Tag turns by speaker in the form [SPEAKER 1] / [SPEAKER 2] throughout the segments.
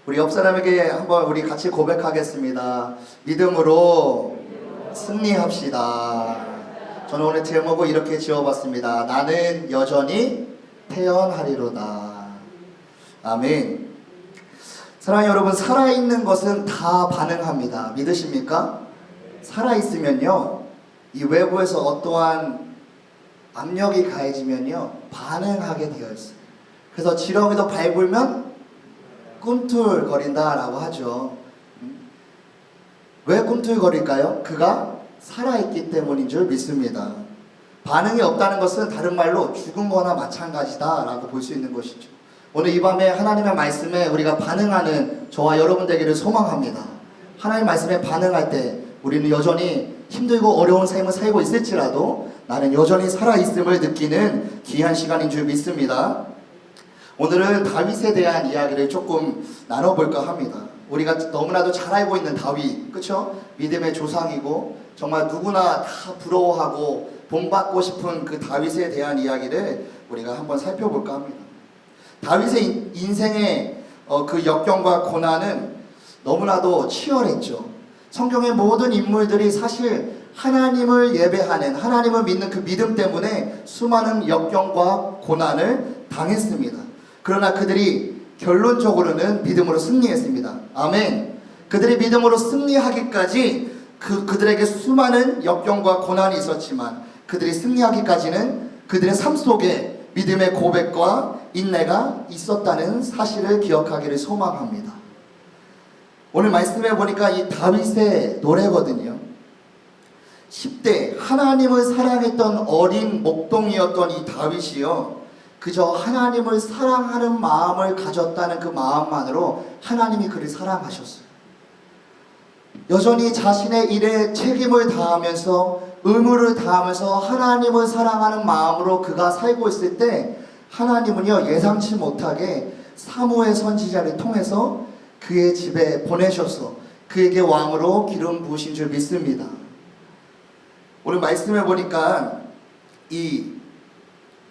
[SPEAKER 1] 우리 옆 사람에게 한번 우리 같이 고백하겠습니다. 믿음으로 승리합시다. 저는 오늘 제목을 이렇게 지어봤습니다. 나는 여전히 태연하리로다. 아멘. 사랑하는 여러분, 살아있는 것은 다 반응합니다. 믿으십니까? 살아있으면요, 이 외부에서 어떠한 압력이 가해지면요, 반응하게 되어 있어요. 그래서 지렁이도 밟으면 꿈틀거린다라고 하죠. 왜 꿈틀거릴까요? 그가 살아있기 때문인 줄 믿습니다. 반응이 없다는 것은 다른 말로 죽은 거나 마찬가지다라고 볼 수 있는 것이죠. 오늘 이 밤에 하나님의 말씀에 우리가 반응하는 저와 여러분 되기를 소망합니다. 하나님 말씀에 반응할 때 우리는 여전히 힘들고 어려운 삶을 살고 있을지라도 나는 여전히 살아있음을 느끼는 귀한 시간인 줄 믿습니다. 오늘은 다윗에 대한 이야기를 조금 나눠볼까 합니다. 우리가 너무나도 잘 알고 있는 다윗, 그쵸? 믿음의 조상이고 정말 누구나 다 부러워하고 본받고 싶은 그 다윗에 대한 이야기를 우리가 한번 살펴볼까 합니다. 다윗의 인생의 그 역경과 고난은 너무나도 치열했죠. 성경의 모든 인물들이 사실 하나님을 예배하는, 하나님을 믿는 그 믿음 때문에 수많은 역경과 고난을 당했습니다. 그러나 그들이 결론적으로는 믿음으로 승리했습니다. 아멘. 그들이 믿음으로 승리하기까지 그들에게 수많은 역경과 고난이 있었지만 그들이 승리하기까지는 그들의 삶 속에 믿음의 고백과 인내가 있었다는 사실을 기억하기를 소망합니다. 오늘 말씀해 보니까 이 다윗의 노래거든요. 10대 하나님을 사랑했던 어린 목동이었던 이 다윗이요, 그저 하나님을 사랑하는 마음을 가졌다는 그 마음만으로 하나님이 그를 사랑하셨어요. 여전히 자신의 일에 책임을 다하면서 의무를 다하면서 하나님을 사랑하는 마음으로 그가 살고 있을 때 하나님은요, 예상치 못하게 사무엘 선지자를 통해서 그의 집에 보내셔서 그에게 왕으로 기름 부으신 줄 믿습니다. 오늘 말씀해 보니까 이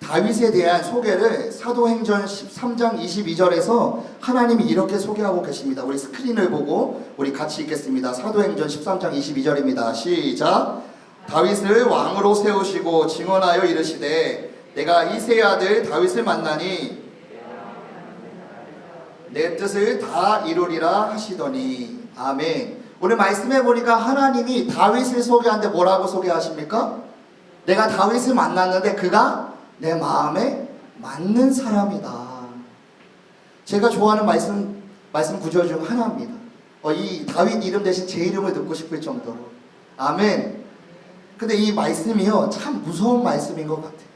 [SPEAKER 1] 다윗에 대한 소개를 사도행전 13장 22절에서 하나님이 이렇게 소개하고 계십니다. 우리 스크린을 보고 우리 같이 읽겠습니다. 사도행전 13장 22절입니다. 시작. 다윗을 왕으로 세우시고 증언하여 이르시되 내가 이새의 아들 다윗을 만나니 내 뜻을 다 이루리라 하시더니. 아멘. 오늘 말씀해 보니까 하나님이 다윗을 소개하는데 뭐라고 소개하십니까? 내가 다윗을 만났는데 그가 내 마음에 맞는 사람이다. 제가 좋아하는 말씀 구절 중 하나입니다. 이 다윗 이름 대신 제 이름을 듣고 싶을 정도로. 아멘. 근데 이 말씀이요, 참 무서운 말씀인 것 같아요.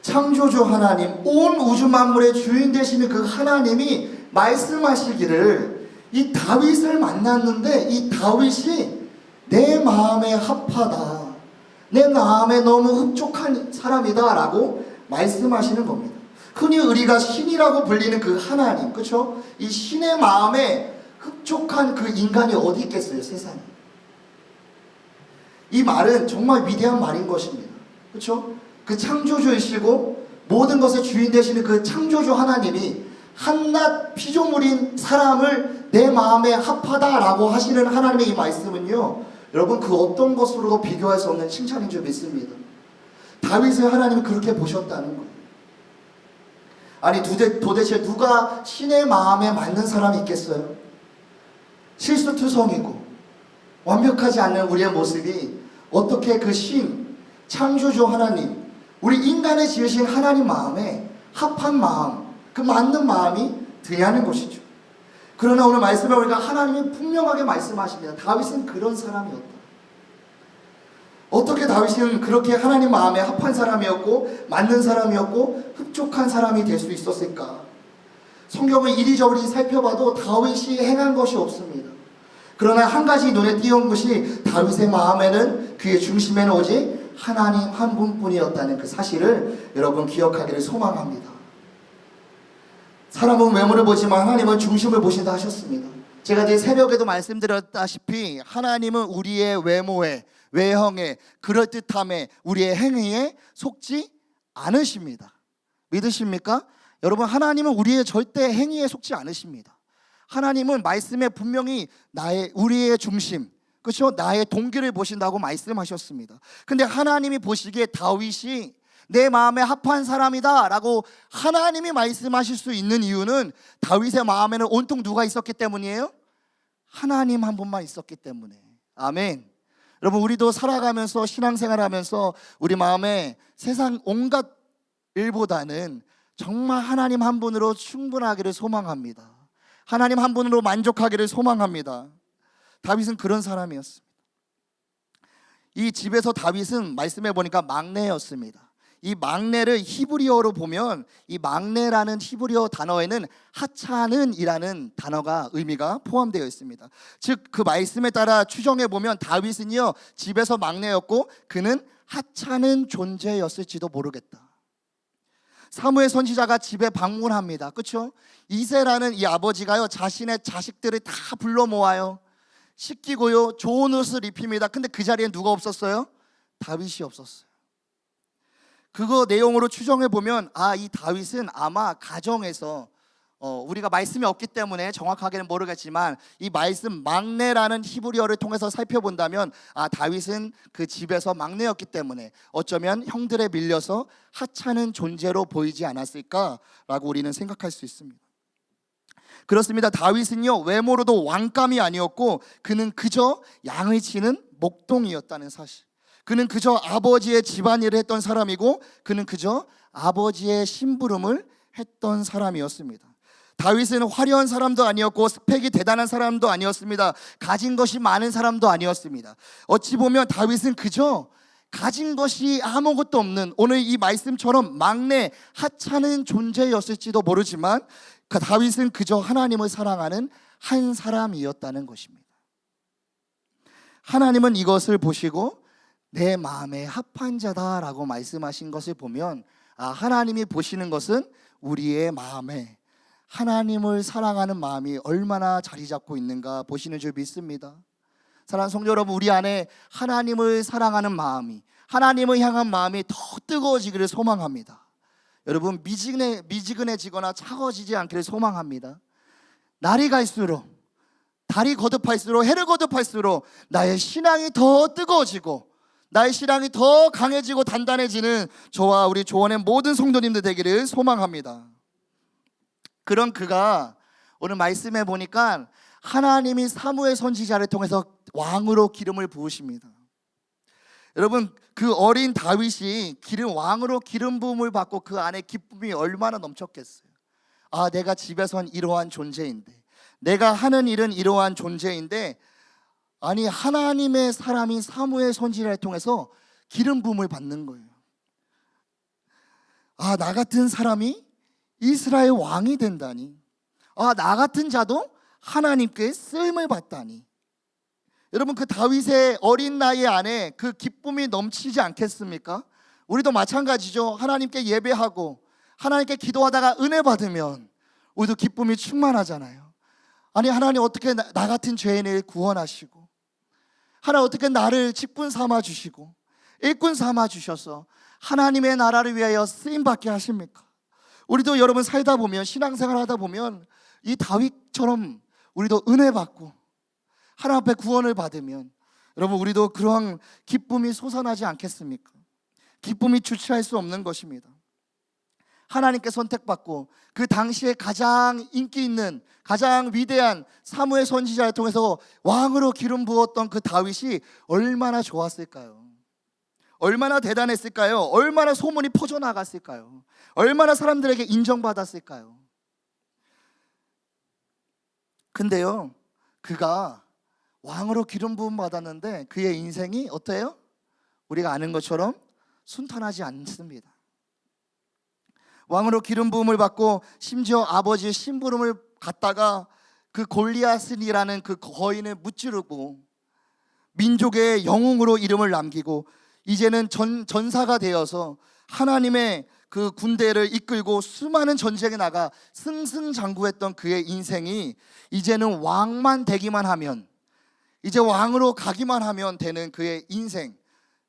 [SPEAKER 1] 창조주 하나님, 온 우주 만물의 주인 되시는 그 하나님이 말씀하시기를 이 다윗을 만났는데 이 다윗이 내 마음에 합하다, 내 마음에 너무 흡족한 사람이다 라고 말씀하시는 겁니다. 흔히 우리가 신이라고 불리는 그 하나님, 그쵸? 이 신의 마음에 흡족한 그 인간이 어디 있겠어요, 세상에. 이 말은 정말 위대한 말인 것입니다. 그쵸? 그 창조주이시고 모든 것의 주인 되시는 그 창조주 하나님이 한낱 피조물인 사람을 내 마음에 합하다라고 하시는 하나님의 이 말씀은요, 여러분 그 어떤 것으로도 비교할 수 없는 칭찬인 줄 믿습니다. 다윗을 하나님이 그렇게 보셨다는 거예요. 아니 도대체 누가 신의 마음에 맞는 사람이 있겠어요? 실수투성이고 완벽하지 않는 우리의 모습이 어떻게 그 신, 창조주 하나님, 우리 인간의 지으신 하나님 마음에 합한 마음, 그 맞는 마음이 드냐는 것이죠. 그러나 오늘 말씀에 우리가 하나님이 분명하게 말씀하십니다. 다윗은 그런 사람이었다. 어떻게 다윗은 그렇게 하나님 마음에 합한 사람이었고 맞는 사람이었고 흡족한 사람이 될 수 있었을까? 성경을 이리저리 살펴봐도 다윗이 행한 것이 없습니다. 그러나 한 가지 눈에 띄운 것이 다윗의 마음에는, 그의 중심에는 오직 하나님 한 분뿐이었다는 그 사실을 여러분 기억하기를 소망합니다. 사람은 외모를 보지만 하나님은 중심을 보신다 하셨습니다. 제가 이제 새벽에도 말씀드렸다시피 하나님은 우리의 외모에, 외형에, 그럴듯함에, 우리의 행위에 속지 않으십니다. 믿으십니까? 여러분, 하나님은 우리의 절대 행위에 속지 않으십니다. 하나님은 말씀에 분명히 우리의 중심, 그렇죠? 나의 동기를 보신다고 말씀하셨습니다. 근데 하나님이 보시기에 다윗이 내 마음에 합한 사람이다 라고 하나님이 말씀하실 수 있는 이유는 다윗의 마음에는 온통 누가 있었기 때문이에요? 하나님 한 분만 있었기 때문에. 아멘. 여러분, 우리도 살아가면서 신앙생활하면서 우리 마음에 세상 온갖 일보다는 정말 하나님 한 분으로 충분하기를 소망합니다. 하나님 한 분으로 만족하기를 소망합니다. 다윗은 그런 사람이었습니다. 이 집에서 다윗은 말씀해 보니까 막내였습니다. 이 막내를 히브리어로 보면 이 막내라는 히브리어 단어에는 하차는이라는 단어가 의미가 포함되어 있습니다. 즉 그 말씀에 따라 추정해 보면 다윗은요 집에서 막내였고 그는 하찮은 존재였을지도 모르겠다. 사무엘 선지자가 집에 방문합니다. 그렇죠? 이새라는 이 아버지가요 자신의 자식들을 다 불러 모아요. 씻기고요 좋은 옷을 입힙니다. 근데 그 자리에 누가 없었어요? 다윗이 없었어요. 그거 내용으로 추정해 보면 이 다윗은 아마 가정에서 우리가 말씀이 없기 때문에 정확하게는 모르겠지만 이 말씀 막내라는 히브리어를 통해서 살펴본다면 다윗은 그 집에서 막내였기 때문에 어쩌면 형들에 밀려서 하찮은 존재로 보이지 않았을까라고 우리는 생각할 수 있습니다. 그렇습니다. 다윗은요 외모로도 왕감이 아니었고 그는 그저 양을 치는 목동이었다는 사실, 그는 그저 아버지의 집안일을 했던 사람이고 그는 그저 아버지의 심부름을 했던 사람이었습니다. 다윗은 화려한 사람도 아니었고 스펙이 대단한 사람도 아니었습니다. 가진 것이 많은 사람도 아니었습니다. 어찌 보면 다윗은 그저 가진 것이 아무것도 없는 오늘 이 말씀처럼 막내 하찮은 존재였을지도 모르지만 그 다윗은 그저 하나님을 사랑하는 한 사람이었다는 것입니다. 하나님은 이것을 보시고 내 마음에 합한 자다라고 말씀하신 것을 보면 하나님이 보시는 것은 우리의 마음에 하나님을 사랑하는 마음이 얼마나 자리 잡고 있는가 보시는 줄 믿습니다. 사랑하는 성도 여러분, 우리 안에 하나님을 사랑하는 마음이, 하나님을 향한 마음이 더 뜨거워지기를 소망합니다. 여러분, 미지근해지거나 차가워지지 않기를 소망합니다. 날이 갈수록, 달이 거듭할수록, 해를 거듭할수록 나의 신앙이 더 뜨거워지고 나의 신앙이 더 강해지고 단단해지는 저와 우리 조원의 모든 성도님들 되기를 소망합니다. 그런 그가 오늘 말씀해 보니까 하나님이 사무엘 선지자를 통해서 왕으로 기름을 부으십니다. 여러분, 그 어린 다윗이 왕으로 기름 부음을 받고 그 안에 기쁨이 얼마나 넘쳤겠어요. 내가 집에선 이러한 존재인데, 내가 하는 일은 이러한 존재인데, 아니 하나님의 사람인 사무엘 선지자를 통해서 기름 부음을 받는 거예요. 나 같은 사람이 이스라엘 왕이 된다니, 나 같은 자도 하나님께 쓰임을 받다니. 여러분, 그 다윗의 어린 나이 안에 그 기쁨이 넘치지 않겠습니까? 우리도 마찬가지죠. 하나님께 예배하고 하나님께 기도하다가 은혜 받으면 우리도 기쁨이 충만하잖아요. 아니 하나님 어떻게 나 같은 죄인을 구원하시고, 하나님 어떻게 나를 직분 삼아 주시고 일꾼 삼아 주셔서 하나님의 나라를 위하여 쓰임받게 하십니까? 우리도 여러분 살다 보면, 신앙생활 하다 보면 이 다윗처럼 우리도 은혜 받고 하나님 앞에 구원을 받으면 여러분 우리도 그러한 기쁨이 솟아나지 않겠습니까? 기쁨이 주체할 수 없는 것입니다. 하나님께 선택받고 그 당시에 가장 인기 있는 가장 위대한 사무엘 선지자를 통해서 왕으로 기름 부었던 그 다윗이 얼마나 좋았을까요? 얼마나 대단했을까요? 얼마나 소문이 퍼져나갔을까요? 얼마나 사람들에게 인정받았을까요? 근데요, 그가 왕으로 기름 부음 받았는데 그의 인생이 어때요? 우리가 아는 것처럼 순탄하지 않습니다. 왕으로 기름 부음을 받고 심지어 아버지의 심부름을 갖다가 그 골리앗이라는 그 거인을 무찌르고 민족의 영웅으로 이름을 남기고 이제는 전사가 되어서 하나님의 그 군대를 이끌고 수많은 전쟁에 나가 승승장구했던 그의 인생이 이제는 왕만 되기만 하면, 이제 왕으로 가기만 하면 되는 그의 인생,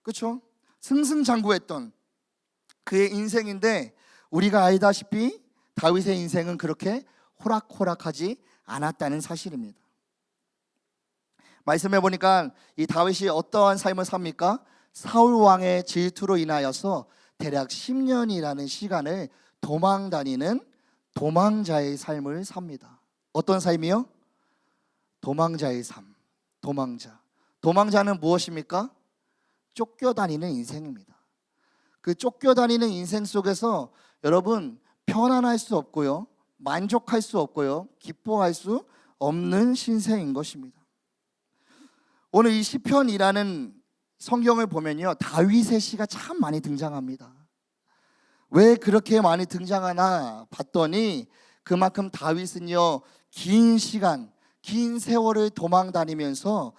[SPEAKER 1] 그렇죠? 승승장구했던 그의 인생인데 우리가 알다시피 다윗의 인생은 그렇게 호락호락하지 않았다는 사실입니다. 말씀해 보니까 이 다윗이 어떠한 삶을 삽니까? 사울 왕의 질투로 인하여서 대략 10년이라는 시간을 도망 다니는 도망자의 삶을 삽니다. 어떤 삶이요? 도망자의 삶. 도망자는 무엇입니까? 쫓겨다니는 인생입니다. 그 쫓겨다니는 인생 속에서 여러분 편안할 수 없고요, 만족할 수 없고요, 기뻐할 수 없는 신세인 것입니다. 오늘 이 시편이라는 성경을 보면요, 다윗의 시가 참 많이 등장합니다. 왜 그렇게 많이 등장하나 봤더니 그만큼 다윗은요, 긴 시간, 긴 세월을 도망 다니면서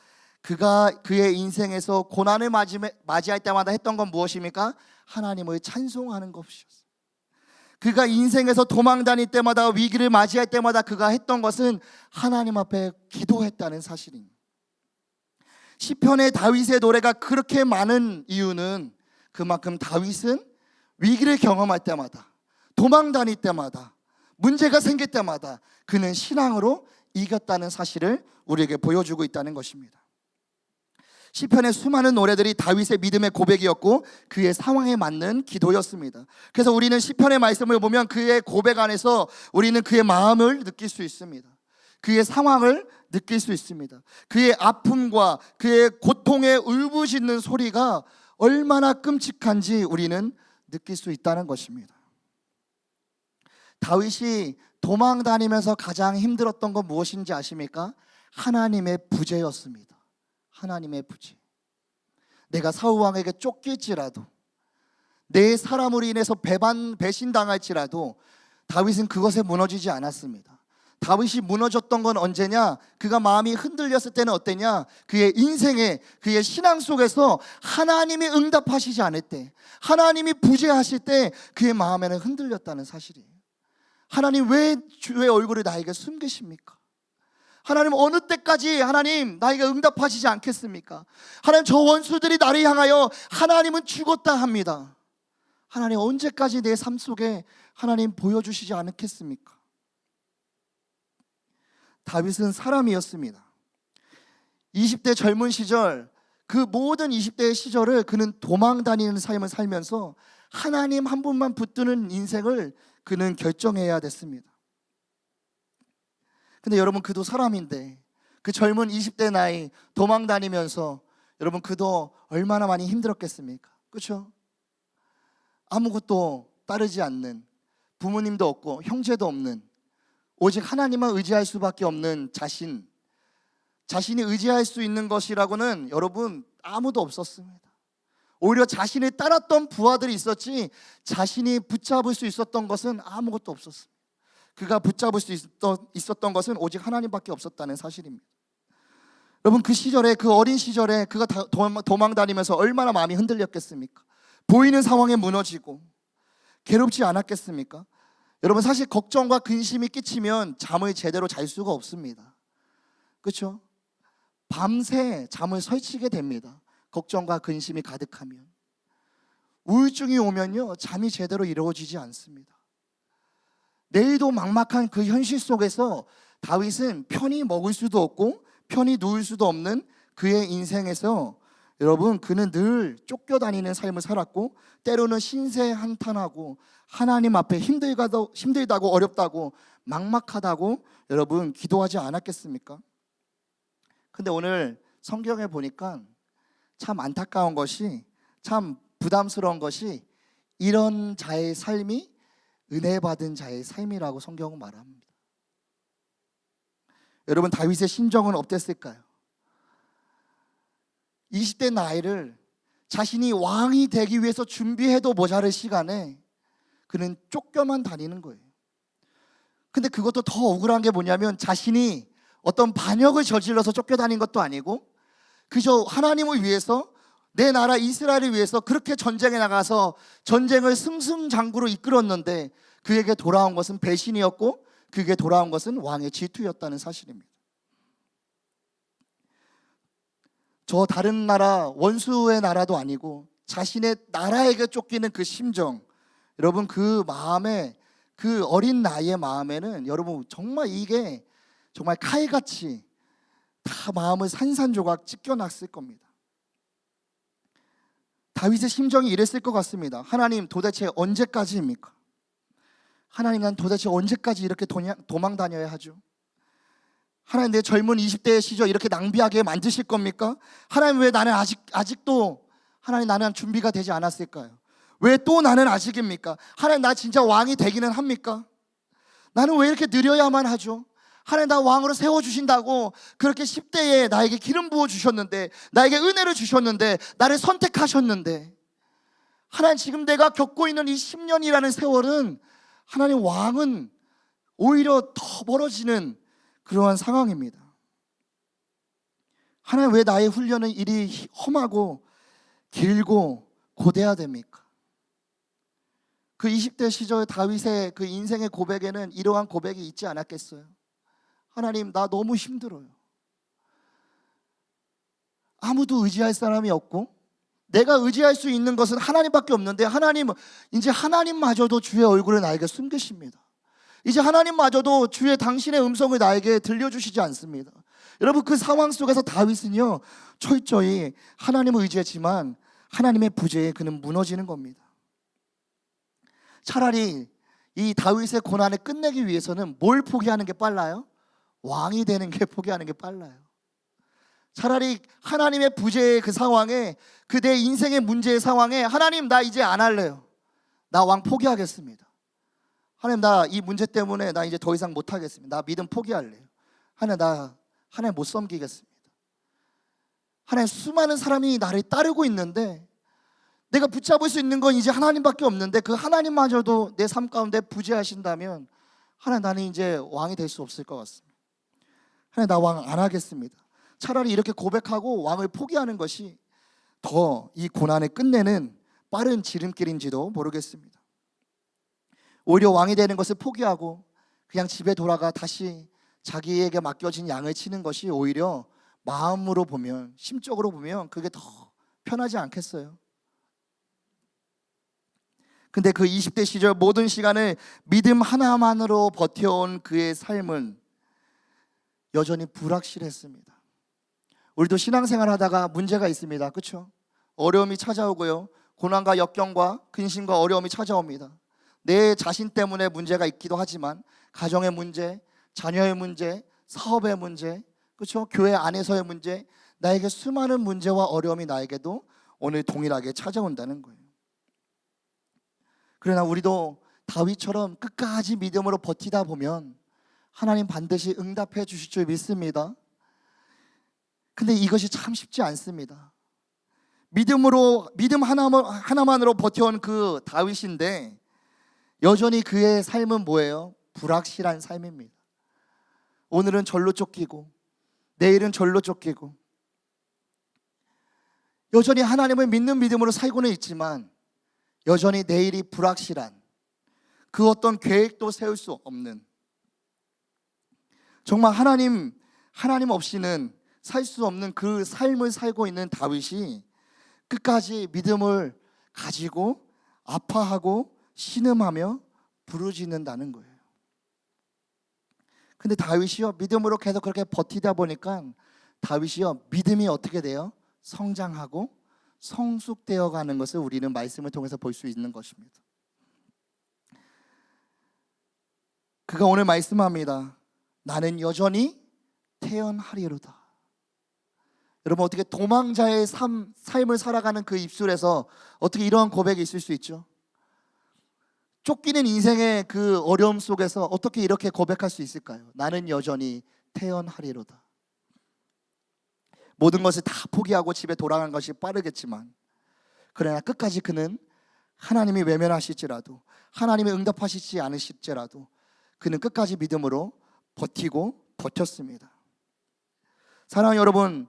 [SPEAKER 1] 그의 인생에서 고난을 맞이할 때마다 했던 건 무엇입니까? 하나님을 찬송하는 것이었어요. 그가 인생에서 도망 다닐 때마다, 위기를 맞이할 때마다 그가 했던 것은 하나님 앞에 기도했다는 사실입니다. 시편의 다윗의 노래가 그렇게 많은 이유는 그만큼 다윗은 위기를 경험할 때마다, 도망 다닐 때마다, 문제가 생길 때마다 그는 신앙으로 이겼다는 사실을 우리에게 보여주고 있다는 것입니다. 시편의 수많은 노래들이 다윗의 믿음의 고백이었고 그의 상황에 맞는 기도였습니다. 그래서 우리는 시편의 말씀을 보면 그의 고백 안에서 우리는 그의 마음을 느낄 수 있습니다. 그의 상황을 느낄 수 있습니다. 그의 아픔과 그의 고통의 울부짖는 소리가 얼마나 끔찍한지 우리는 느낄 수 있다는 것입니다. 다윗이 도망 다니면서 가장 힘들었던 건 무엇인지 아십니까? 하나님의 부재였습니다. 하나님의 부재. 내가 사울 왕에게 쫓길지라도, 내 사람으로 인해서 배신당할지라도 다윗은 그것에 무너지지 않았습니다. 다윗이 무너졌던 건 언제냐? 그가 마음이 흔들렸을 때는 어땠냐? 그의 인생에, 그의 신앙 속에서 하나님이 응답하시지 않을 때, 하나님이 부재하실 때 그의 마음에는 흔들렸다는 사실이에요. 하나님 왜 주의 얼굴을 나에게 숨기십니까? 하나님 어느 때까지 하나님 나에게 응답하시지 않겠습니까? 하나님 저 원수들이 나를 향하여 하나님은 죽었다 합니다. 하나님 언제까지 내 삶 속에 하나님 보여주시지 않겠습니까? 다윗은 사람이었습니다. 20대 젊은 시절, 그 모든 20대의 시절을 그는 도망 다니는 삶을 살면서 하나님 한 분만 붙드는 인생을 그는 결정해야 됐습니다. 근데 여러분, 그도 사람인데 그 젊은 20대 나이 도망 다니면서 여러분 그도 얼마나 많이 힘들었겠습니까? 그렇죠? 아무것도 따르지 않는, 부모님도 없고 형제도 없는, 오직 하나님만 의지할 수밖에 없는 자신이 의지할 수 있는 것이라고는 여러분 아무도 없었습니다. 오히려 자신을 따랐던 부하들이 있었지 자신이 붙잡을 수 있었던 것은 아무것도 없었습니다. 그가 붙잡을 수 있었던 것은 오직 하나님밖에 없었다는 사실입니다. 여러분, 그 시절에, 그 어린 시절에 그가 도망 다니면서 얼마나 마음이 흔들렸겠습니까? 보이는 상황에 무너지고 괴롭지 않았겠습니까? 여러분, 사실 걱정과 근심이 끼치면 잠을 제대로 잘 수가 없습니다. 그렇죠? 밤새 잠을 설치게 됩니다. 걱정과 근심이 가득하면. 우울증이 오면요, 잠이 제대로 이루어지지 않습니다. 내일도 막막한 그 현실 속에서 다윗은 편히 먹을 수도 없고 편히 누울 수도 없는 그의 인생에서 여러분, 그는 늘 쫓겨다니는 삶을 살았고 때로는 신세한탄하고 하나님 앞에 힘들다고 어렵다고 막막하다고 여러분 기도하지 않았겠습니까? 근데 오늘 성경에 보니까 참 안타까운 것이, 참 부담스러운 것이 이런 자의 삶이 은혜 받은 자의 삶이라고 성경은 말합니다. 여러분, 다윗의 심정은 어땠을까요? 20대 나이를 자신이 왕이 되기 위해서 준비해도 모자랄 시간에 그는 쫓겨만 다니는 거예요. 근데 그것도 더 억울한 게 뭐냐면 자신이 어떤 반역을 저질러서 쫓겨다닌 것도 아니고 그저 하나님을 위해서, 내 나라 이스라엘을 위해서 그렇게 전쟁에 나가서 전쟁을 승승장구로 이끌었는데 그에게 돌아온 것은 배신이었고 그에게 돌아온 것은 왕의 질투였다는 사실입니다. 저 다른 나라, 원수의 나라도 아니고 자신의 나라에게 쫓기는 그 심정, 여러분 그 마음에, 그 어린 나이의 마음에는 여러분 정말 이게 정말 칼같이 다 마음을 산산조각 찢겨놨을 겁니다. 다윗의 심정이 이랬을 것 같습니다. 하나님, 도대체 언제까지입니까? 하나님, 난 도대체 언제까지 이렇게 도망 다녀야 하죠? 하나님, 내 젊은 20대의 시절 이렇게 낭비하게 만드실 겁니까? 하나님, 왜 나는 아직도 하나님, 나는 준비가 되지 않았을까요? 왜 또 나는 아직입니까? 하나님, 나 진짜 왕이 되기는 합니까? 나는 왜 이렇게 느려야만 하죠? 하나님, 나 왕으로 세워주신다고 그렇게 10대에 나에게 기름 부어주셨는데, 나에게 은혜를 주셨는데, 나를 선택하셨는데, 하나님, 지금 내가 겪고 있는 이 10년이라는 세월은 하나님, 왕은 오히려 더 멀어지는 그러한 상황입니다. 하나님, 왜 나의 훈련은 이리 험하고 길고 고대해야 됩니까? 그 20대 시절 다윗의 그 인생의 고백에는 이러한 고백이 있지 않았겠어요? 하나님, 나 너무 힘들어요. 아무도 의지할 사람이 없고 내가 의지할 수 있는 것은 하나님밖에 없는데, 하나님, 이제 하나님마저도 주의 얼굴을 나에게 숨기십니다. 이제 하나님마저도 주의 당신의 음성을 나에게 들려주시지 않습니다. 여러분, 그 상황 속에서 다윗은요, 철저히 하나님을 의지했지만 하나님의 부재에 그는 무너지는 겁니다. 차라리 이 다윗의 고난을 끝내기 위해서는 뭘 포기하는 게 빨라요? 왕이 되는 게 포기하는 게 빨라요. 차라리 하나님의 부재의 그 상황에, 그 내 인생의 문제의 상황에, 하나님, 나 이제 안 할래요. 나 왕 포기하겠습니다. 하나님, 나 이 문제 때문에 나 이제 더 이상 못 하겠습니다. 나 믿음 포기할래요. 하나님, 나 하나님 못 섬기겠습니다. 하나님, 수많은 사람이 나를 따르고 있는데 내가 붙잡을 수 있는 건 이제 하나님밖에 없는데, 그 하나님마저도 내 삶 가운데 부재하신다면 하나님, 나는 이제 왕이 될 수 없을 것 같습니다. 하나님, 나 왕 안 하겠습니다. 차라리 이렇게 고백하고 왕을 포기하는 것이 더 이 고난을 끝내는 빠른 지름길인지도 모르겠습니다. 오히려 왕이 되는 것을 포기하고 그냥 집에 돌아가 다시 자기에게 맡겨진 양을 치는 것이 오히려 마음으로 보면, 심적으로 보면 그게 더 편하지 않겠어요? 근데 그 20대 시절 모든 시간을 믿음 하나만으로 버텨온 그의 삶은 여전히 불확실했습니다. 우리도 신앙생활 하다가 문제가 있습니다. 그렇죠? 어려움이 찾아오고요, 고난과 역경과 근심과 어려움이 찾아옵니다. 내 자신 때문에 문제가 있기도 하지만 가정의 문제, 자녀의 문제, 사업의 문제, 그렇죠? 교회 안에서의 문제, 나에게 수많은 문제와 어려움이 나에게도 오늘 동일하게 찾아온다는 거예요. 그러나 우리도 다윗처럼 끝까지 믿음으로 버티다 보면 하나님 반드시 응답해 주실 줄 믿습니다. 근데 이것이 참 쉽지 않습니다. 믿음 하나만으로 버텨온 그 다윗인데 여전히 그의 삶은 뭐예요? 불확실한 삶입니다. 오늘은 절로 쫓기고 내일은 절로 쫓기고, 여전히 하나님을 믿는 믿음으로 살고는 있지만 여전히 내일이 불확실한, 그 어떤 계획도 세울 수 없는, 정말 하나님 없이는 살 수 없는 그 삶을 살고 있는 다윗이 끝까지 믿음을 가지고 아파하고 신음하며 부르짖는다는 거예요. 근데 다윗이요, 믿음으로 계속 그렇게 버티다 보니까 다윗이요, 믿음이 어떻게 돼요? 성장하고 성숙되어 가는 것을 우리는 말씀을 통해서 볼 수 있는 것입니다. 그가 오늘 말씀합니다. 나는 여전히 태연하리로다. 여러분, 어떻게 도망자의 삶을 살아가는 그 입술에서 어떻게 이러한 고백이 있을 수 있죠? 쫓기는 인생의 그 어려움 속에서 어떻게 이렇게 고백할 수 있을까요? 나는 여전히 태연하리로다. 모든 것을 다 포기하고 집에 돌아간 것이 빠르겠지만, 그러나 끝까지 그는 하나님이 외면하실지라도, 하나님이 응답하시지 않으실지라도 그는 끝까지 믿음으로 버티고 버텼습니다. 사랑하는 여러분,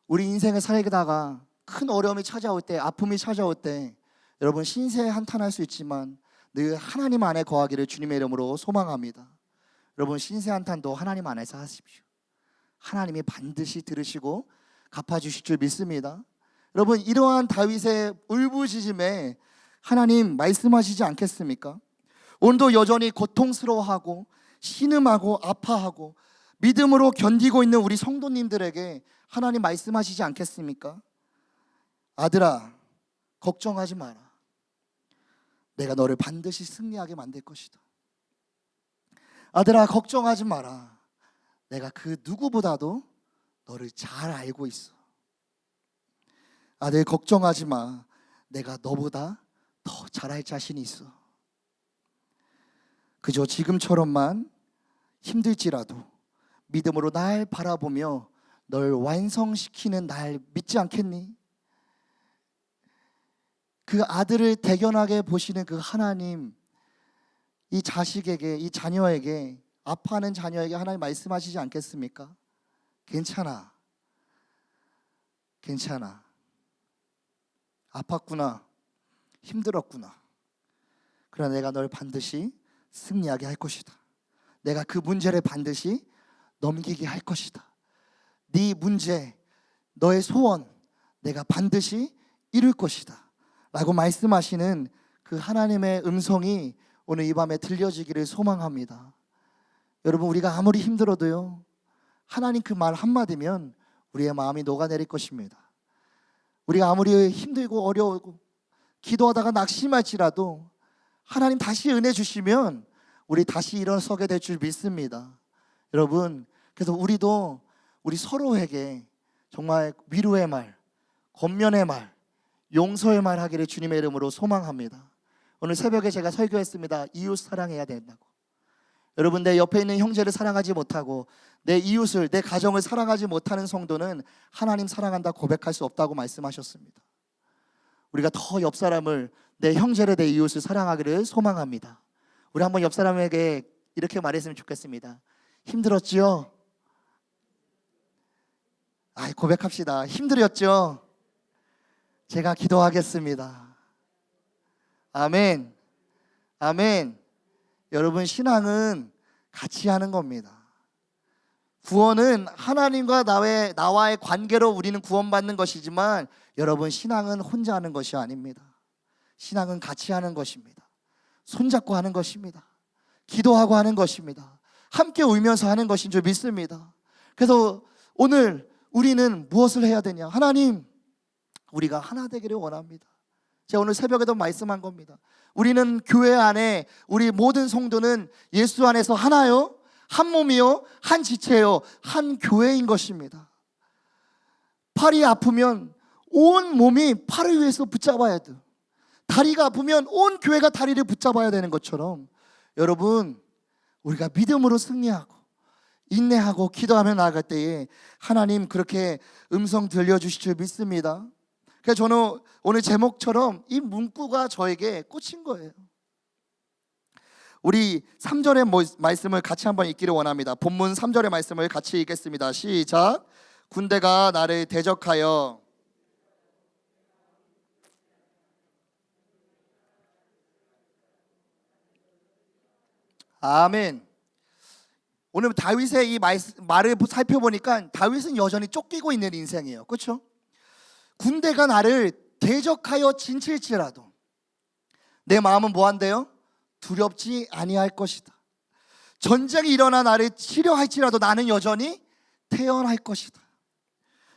[SPEAKER 1] 우리 인생을 살다가 큰 어려움이 찾아올 때, 아픔이 찾아올 때 여러분 신세 한탄할 수 있지만 늘 하나님 안에 거하기를 주님의 이름으로 소망합니다. 여러분, 신세 한탄도 하나님 안에서 하십시오. 하나님이 반드시 들으시고 갚아주실 줄 믿습니다. 여러분, 이러한 다윗의 울부짖음에 하나님 말씀하시지 않겠습니까? 오늘도 여전히 고통스러워하고 신음하고 아파하고 믿음으로 견디고 있는 우리 성도님들에게 하나님 말씀하시지 않겠습니까? 아들아, 걱정하지 마라. 내가 너를 반드시 승리하게 만들 것이다. 아들아, 걱정하지 마라. 내가 그 누구보다도 너를 잘 알고 있어. 아들, 걱정하지 마. 내가 너보다 더 잘할 자신이 있어. 그저 지금처럼만 힘들지라도 믿음으로 날 바라보며 널 완성시키는 날 믿지 않겠니? 그 아들을 대견하게 보시는 그 하나님, 이 자식에게, 이 자녀에게, 아파하는 자녀에게 하나님 말씀하시지 않겠습니까? 괜찮아. 괜찮아. 아팠구나. 힘들었구나. 그러나 내가 널 반드시 승리하게 할 것이다. 내가 그 문제를 반드시 넘기게 할 것이다. 네 문제, 너의 소원, 내가 반드시 이룰 것이다 라고 말씀하시는 그 하나님의 음성이 오늘 이 밤에 들려지기를 소망합니다. 여러분, 우리가 아무리 힘들어도요, 하나님 그 말 한마디면 우리의 마음이 녹아내릴 것입니다. 우리가 아무리 힘들고 어려우고 기도하다가 낙심할지라도 하나님 다시 은혜 주시면 우리 다시 일어서게 될 줄 믿습니다. 여러분, 그래서 우리도 우리 서로에게 정말 위로의 말, 권면의 말, 용서의 말 하기를 주님의 이름으로 소망합니다. 오늘 새벽에 제가 설교했습니다. 이웃 사랑해야 된다고. 여러분, 내 옆에 있는 형제를 사랑하지 못하고 내 이웃을, 내 가정을 사랑하지 못하는 성도는 하나님 사랑한다 고백할 수 없다고 말씀하셨습니다. 우리가 더 옆 사람을, 내 형제를, 내 이웃을 사랑하기를 소망합니다. 우리 한번 옆 사람에게 이렇게 말했으면 좋겠습니다. 힘들었지요? 고백합시다. 힘들었죠? 제가 기도하겠습니다. 아멘. 아멘. 여러분, 신앙은 같이 하는 겁니다. 구원은 하나님과 나와의 관계로 우리는 구원받는 것이지만, 여러분, 신앙은 혼자 하는 것이 아닙니다. 신앙은 같이 하는 것입니다. 손잡고 하는 것입니다. 기도하고 하는 것입니다. 함께 울면서 하는 것인 줄 믿습니다. 그래서 오늘 우리는 무엇을 해야 되냐? 하나님, 우리가 하나 되기를 원합니다. 제가 오늘 새벽에도 말씀한 겁니다. 우리는 교회 안에, 우리 모든 성도는 예수 안에서 하나요, 한 몸이요, 한 지체요, 한 교회인 것입니다. 팔이 아프면 온 몸이 팔을 위해서 붙잡아야 돼요. 다리가 아프면 온 교회가 다리를 붙잡아야 되는 것처럼, 여러분, 우리가 믿음으로 승리하고 인내하고 기도하며 나아갈 때에 하나님 그렇게 음성 들려주실 줄 믿습니다. 그래서 저는 오늘 제목처럼 이 문구가 저에게 꽂힌 거예요. 우리 3절의 말씀을 같이 한번 읽기를 원합니다. 본문 3절의 말씀을 같이 읽겠습니다. 시작. 군대가 나를 대적하여 아멘. 오늘 다윗의 이 말을 살펴보니까 다윗은 여전히 쫓기고 있는 인생이에요. 그렇죠? 군대가 나를 대적하여 진칠지라도 내 마음은 뭐한대요? 두렵지 아니할 것이다. 전쟁이 일어나 나를 치려 할지라도 나는 여전히 태어날 것이다.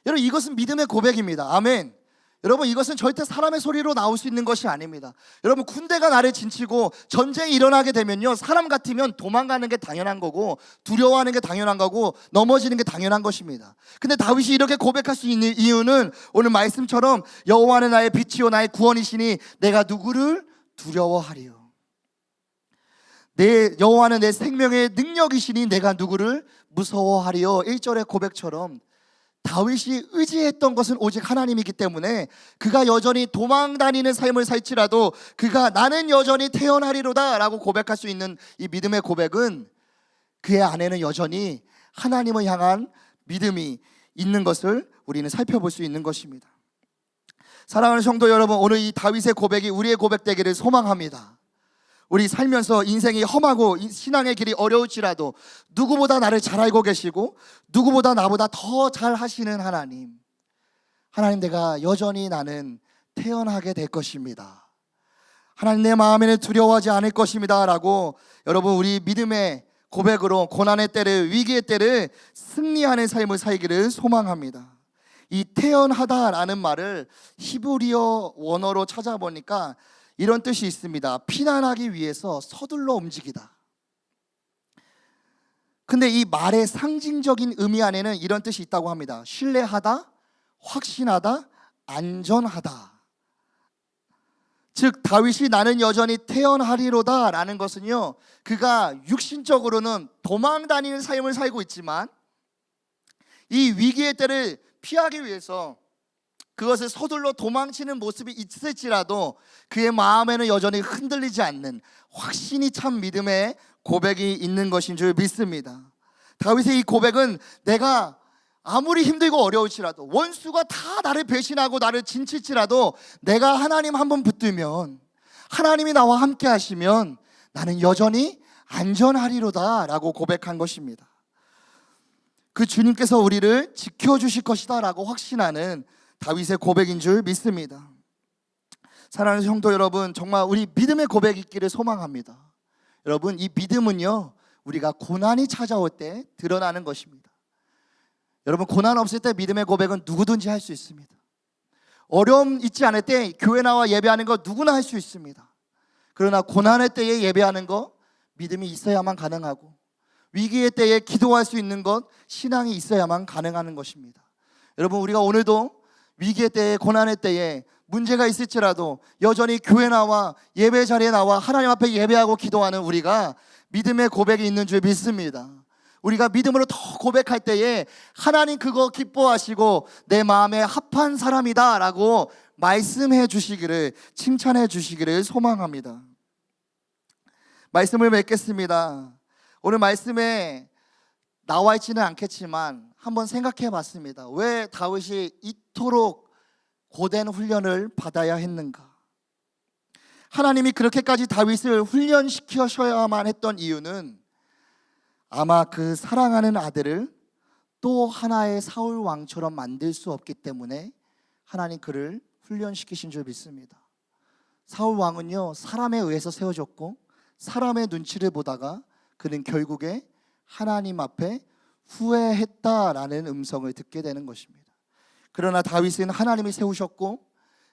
[SPEAKER 1] 여러분, 이것은 믿음의 고백입니다. 아멘. 여러분, 이것은 절대 사람의 소리로 나올 수 있는 것이 아닙니다. 여러분, 군대가 나를 진치고 전쟁이 일어나게 되면요, 사람 같으면 도망가는 게 당연한 거고, 두려워하는 게 당연한 거고, 넘어지는 게 당연한 것입니다. 근데 다윗이 이렇게 고백할 수 있는 이유는 오늘 말씀처럼 여호와는 나의 빛이요 나의 구원이시니 내가 누구를 두려워하리요. 내 여호와는 내 생명의 능력이시니 내가 누구를 무서워하리요. 1절의 고백처럼 다윗이 의지했던 것은 오직 하나님이기 때문에 그가 여전히 도망다니는 삶을 살지라도 그가 나는 여전히 태어나리로다 라고 고백할 수 있는 이 믿음의 고백은 그의 안에는 여전히 하나님을 향한 믿음이 있는 것을 우리는 살펴볼 수 있는 것입니다. 사랑하는 성도 여러분, 오늘 이 다윗의 고백이 우리의 고백되기를 소망합니다. 우리 살면서 인생이 험하고 신앙의 길이 어려울지라도 누구보다 나를 잘 알고 계시고 누구보다 나보다 더 잘 하시는 하나님, 내가 여전히 나는 태어나게 될 것입니다. 하나님, 내 마음에는 두려워하지 않을 것입니다 라고 여러분, 우리 믿음의 고백으로 고난의 때를, 위기의 때를 승리하는 삶을 살기를 소망합니다. 이 태연하다라는 말을 히브리어 원어로 찾아보니까 이런 뜻이 있습니다. 피난하기 위해서 서둘러 움직이다. 근데 이 말의 상징적인 의미 안에는 이런 뜻이 있다고 합니다. 신뢰하다, 확신하다, 안전하다. 즉 다윗이 나는 여전히 태연하리로다 라는 것은요, 그가 육신적으로는 도망 다니는 삶을 살고 있지만 이 위기의 때를 피하기 위해서 그것을 서둘러 도망치는 모습이 있을지라도 그의 마음에는 여전히 흔들리지 않는 확신이 찬 믿음의 고백이 있는 것인 줄 믿습니다. 다윗의 이 고백은 내가 아무리 힘들고 어려울지라도, 원수가 다 나를 배신하고 나를 진칠지라도 내가 하나님 한번 붙들면, 하나님이 나와 함께 하시면 나는 여전히 안전하리로다 라고 고백한 것입니다. 그 주님께서 우리를 지켜주실 것이다 라고 확신하는 다윗의 고백인 줄 믿습니다. 사랑하는 성도 여러분, 정말 우리 믿음의 고백이 있기를 소망합니다. 여러분, 이 믿음은요, 우리가 고난이 찾아올 때 드러나는 것입니다. 여러분, 고난 없을 때 믿음의 고백은 누구든지 할 수 있습니다. 어려움 있지 않을 때 교회 나와 예배하는 거 누구나 할 수 있습니다. 그러나 고난의 때에 예배하는 거 믿음이 있어야만 가능하고, 위기의 때에 기도할 수 있는 것 신앙이 있어야만 가능한 것입니다. 여러분, 우리가 오늘도 위기의 때에, 고난의 때에 문제가 있을지라도 여전히 교회 나와 예배 자리에 나와 하나님 앞에 예배하고 기도하는 우리가 믿음의 고백이 있는 줄 믿습니다. 우리가 믿음으로 더 고백할 때에 하나님 그거 기뻐하시고 내 마음에 합한 사람이다 라고 말씀해 주시기를, 칭찬해 주시기를 소망합니다. 말씀을 맺겠습니다. 오늘 말씀에 나와 있지는 않겠지만 한번 생각해 봤습니다. 왜 다윗이 이토록 고된 훈련을 받아야 했는가? 하나님이 그렇게까지 다윗을 훈련시키셔야만 했던 이유는 아마 그 사랑하는 아들을 또 하나의 사울 왕처럼 만들 수 없기 때문에 하나님 그를 훈련시키신 줄 믿습니다. 사울 왕은요, 사람에 의해서 세워졌고 사람의 눈치를 보다가 그는 결국에 하나님 앞에 후회했다라는 음성을 듣게 되는 것입니다. 그러나 다윗은 하나님이 세우셨고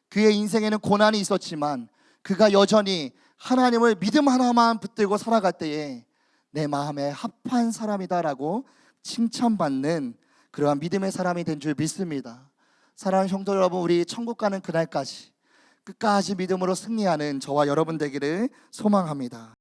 [SPEAKER 1] 그의 인생에는 고난이 있었지만 그가 여전히 하나님을 믿음 하나만 붙들고 살아갈 때에 내 마음에 합한 사람이다라고 칭찬받는 그러한 믿음의 사람이 된 줄 믿습니다. 사랑하는 성도 여러분, 우리 천국 가는 그날까지 끝까지 믿음으로 승리하는 저와 여러분 되기를 소망합니다.